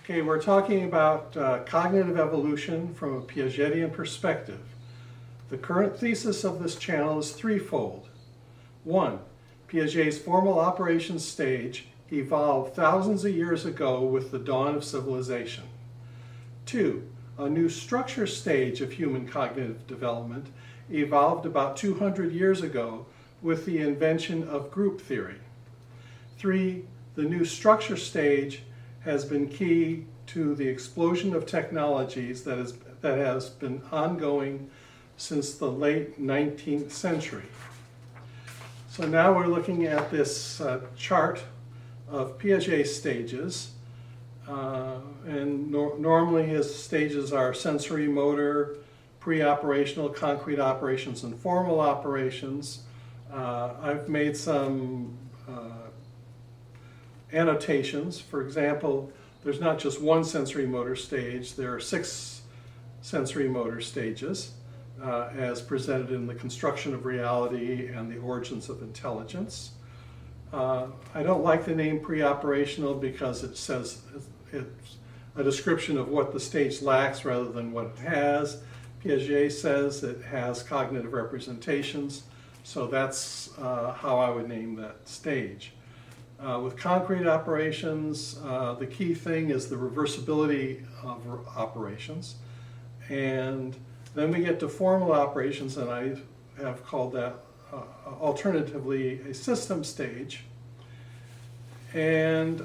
Okay, we're talking about cognitive evolution from a Piagetian perspective. The current thesis of this channel is threefold. 1. Piaget's formal operations stage evolved thousands of years ago with the dawn of civilization. 2. A new structure stage of human cognitive development evolved about 200 years ago with the invention of group theory. 3. The new structure stage has been key to the explosion of technologies that has been ongoing since the late 19th century. So now we're looking at this chart of Piaget's stages. Normally his stages are sensory, motor, pre-operational, concrete operations, and formal operations. I've made some annotations. For example, there's not just one sensory motor stage, there are 6 sensory motor stages as presented in The Construction of Reality and The Origins of Intelligence. I don't like the name pre-operational because it says it's a description of what the stage lacks rather than what it has. Piaget says it has cognitive representations, so that's how I would name that stage. With concrete operations, the key thing is the reversibility of operations. And then we get to formal operations, and I have called that alternatively a system stage. And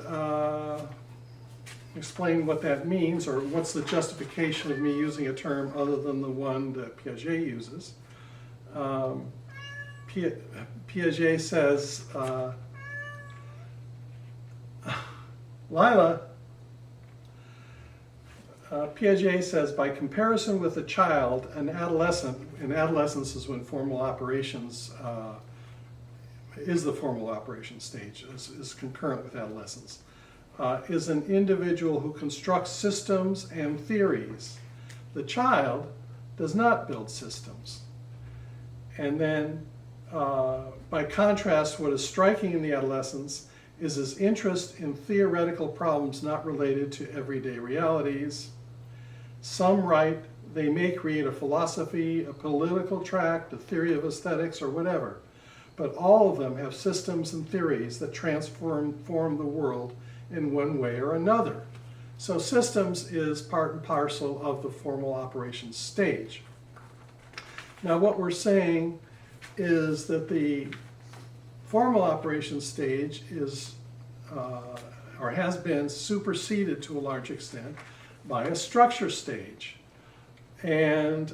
explain what that means, or what's the justification of me using a term other than the one that Piaget uses. Piaget says, Piaget says, by comparison with a child, an adolescent, and adolescence is when formal operations is the formal operation stage, is concurrent with adolescence, is an individual who constructs systems and theories. The child does not build systems. And then, by contrast, what is striking in the adolescence is his interest in theoretical problems not related to everyday realities. Some write they may create a philosophy, a political tract, a theory of aesthetics, or whatever, but all of them have systems and theories that form the world in one way or another. So systems is part and parcel of the formal operations stage. Now what we're saying is that the formal operations stage is, or has been, superseded to a large extent by a structure stage. And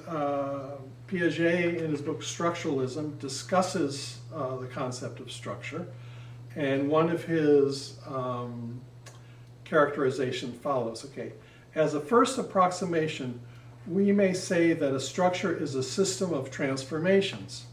Piaget, in his book Structuralism, discusses the concept of structure. And one of his characterization follows. Okay, as a first approximation, we may say that a structure is a system of transformations.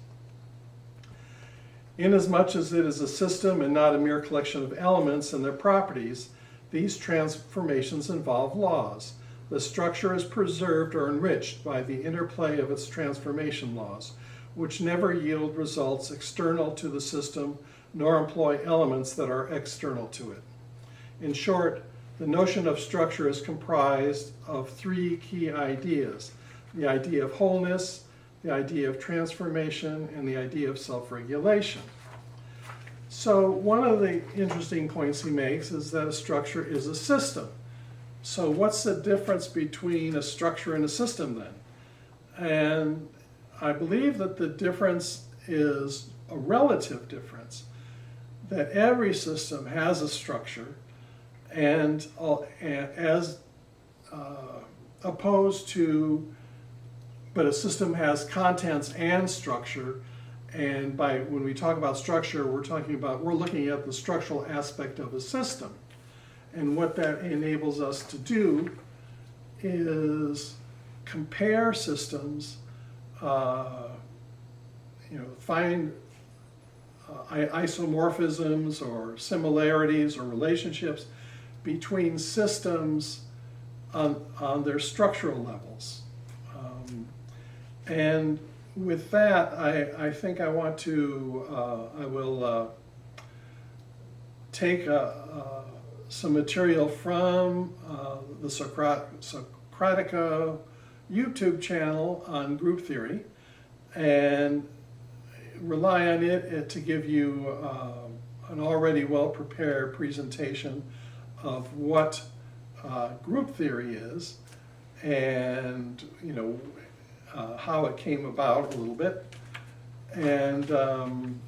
Inasmuch as it is a system and not a mere collection of elements and their properties, these transformations involve laws. The structure is preserved or enriched by the interplay of its transformation laws, which never yield results external to the system nor employ elements that are external to it. In short, the notion of structure is comprised of 3 key ideas: the idea of wholeness, the idea of transformation, and the idea of self-regulation. So one of the interesting points he makes is that a structure is a system. So what's the difference between a structure and a system then? And I believe that the difference is a relative difference, that every system has a structure, and as opposed to, but a system has contents and structure. And when we talk about structure, we're looking at the structural aspect of a system. And what that enables us to do is compare systems, find isomorphisms or similarities or relationships between systems on their structural levels. And with that, I think I want to, I will take some material from the Socratica YouTube channel on group theory, and rely on it to give you an already well-prepared presentation of what group theory is, and how it came about a little bit, and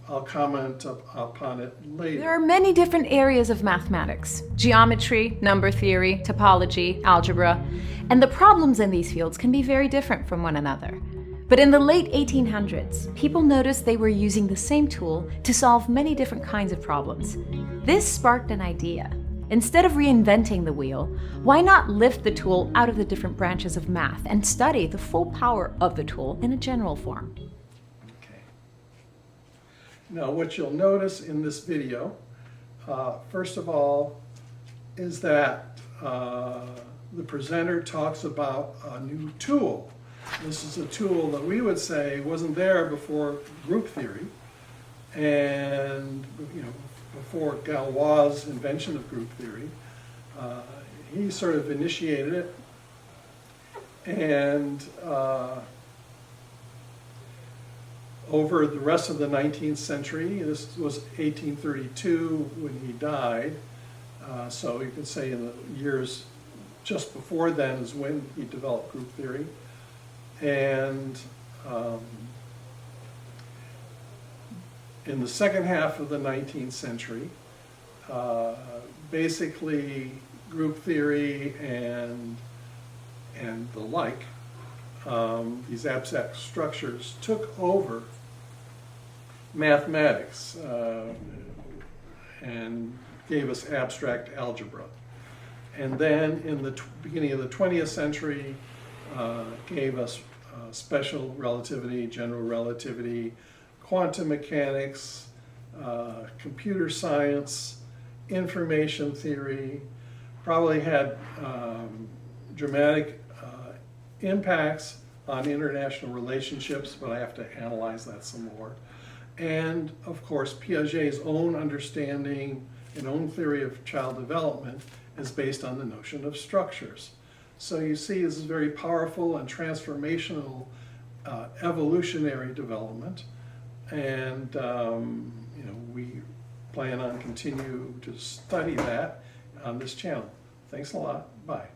I'll comment upon it later. There are many different areas of mathematics: geometry, number theory, topology, algebra, and the problems in these fields can be very different from one another. But in the late 1800s, people noticed they were using the same tool to solve many different kinds of problems. This sparked an idea. Instead of reinventing the wheel, why not lift the tool out of the different branches of math and study the full power of the tool in a general form? Okay. Now, what you'll notice in this video, first of all, is that the presenter talks about a new tool. This is a tool that we would say wasn't there before group theory, and before Galois' invention of group theory. He sort of initiated it, and over the rest of the 19th century, this was 1832 when he died, so you could say in the years just before then is when he developed group theory. And in the second half of the 19th century, basically group theory and the like, these abstract structures took over mathematics and gave us abstract algebra. And then in the beginning of the 20th century, gave us special relativity, general relativity, quantum mechanics, computer science, information theory, probably had dramatic impacts on international relationships, but I have to analyze that some more. And of course, Piaget's own understanding and own theory of child development is based on the notion of structures. So you see, this is very powerful and transformational evolutionary development, and we plan on continue to study that on this channel. Thanks a lot. Bye.